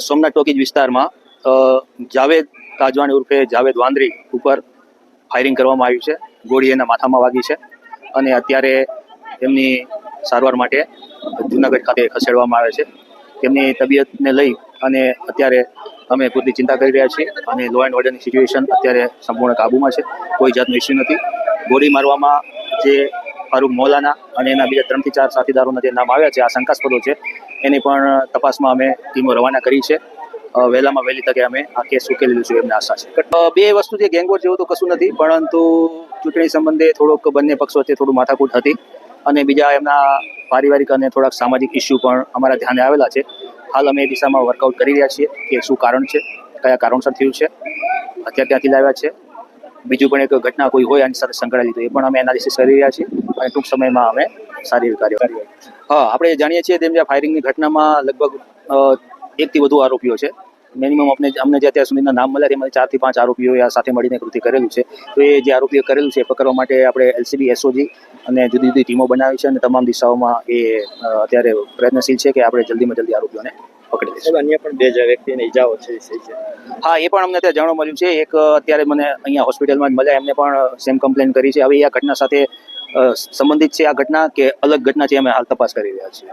Somnath talkies વિસ્તારમાં જાવેદ કાજવાણી ઉર્ફે જાવેદ વાંદરી ઉપર ફાયરિંગ કરવામાં આવ્યું છે. ગોળી એના માથામાં વાગી છે અને અત્યારે તેમની સારવાર માટે જૂનાગઢ ખાતે ખસેડવામાં આવે છે. તેમની તબિયતને લઈ અને અત્યારે અમે પૂરતી ચિંતા કરી રહ્યા છીએ અને લો એન્ડ ઓર્ડરની સિચ્યુએશન અત્યારે સંપૂર્ણ કાબૂમાં છે. કોઈ જાતનો ઇસ્યુ નથી. ગોળી મારવામાં જે ફારૂક મૌલાના અને એના બીજા 3 થી 4 સાથીદારોના જે નામ આવ્યા છે, આ શંકાસ્પદો છે, એની પણ તપાસમાં અમે ટીમો રવાના કરી છે. વહેલામાં વહેલી તકે અમે આ કેસ ઉકેલી લઈશું એમને આશા છે. બે વસ્તુ જે ગેંગવોર જેવું તો કશું નથી, પરંતુ ચૂંટણી સંબંધે થોડોક બંને પક્ષો વચ્ચે થોડું માથાકૂટ હતી અને બીજા એમના પારિવારિક અને થોડાક સામાજિક ઇસ્યુ પણ અમારા ધ્યાને આવેલા છે. હાલ અમે એ દિશામાં વર્કઆઉટ કરી રહ્યા છીએ કે શું કારણ છે, કયા કારણસર થયું છે, અત્યારે ક્યાંથી લાવ્યા છે, બીજું પણ એક ઘટના કોઈ હોય આની સાથે સંકળાયેલી તો એ પણ અમે એનાલિસિસ કરી રહ્યા છીએ અને ટૂંક સમયમાં અમે સારી એવી કાર્યવાહી. આપણે જાણીએ છીએ તેમ જે ફાયરિંગની ઘટનામાં લગભગ 1 થી વધુ આરોપીઓ છે. મિનિમમ અમને જે અત્યાર સુધીના નામ મળ્યા તેમાંથી 4 થી 5 આરોપીઓએ આ સાથે મળીને કૃત્ય કરેલું છે. તો એ જે આરોપીઓ કરેલું છે એ પકડવા માટે આપણે LCB SOG અને જુદી જુદી ટીમો બનાવી છે અને તમામ દિશાઓમાં એ અત્યારે પ્રયત્નશીલ છે કે આપણે જલ્દીમાં જલ્દી આરોપીઓને પકડી લઈશું. અન્ય પણ 2 વ્યક્તિને ઈજાઓ છે. હા, એ પણ અમને અત્યારે જાણવા મળ્યું છે. એક અત્યારે મને અહીંયા હોસ્પિટલમાં જ મળ્યા, એમને પણ સેમ કમ્પ્લેન કરી છે. હવે આ ઘટના સાથે સંબંધિત છે આ ઘટના કે અલગ ઘટના છે, અમે હાલ તપાસ કરી રહ્યા છીએ.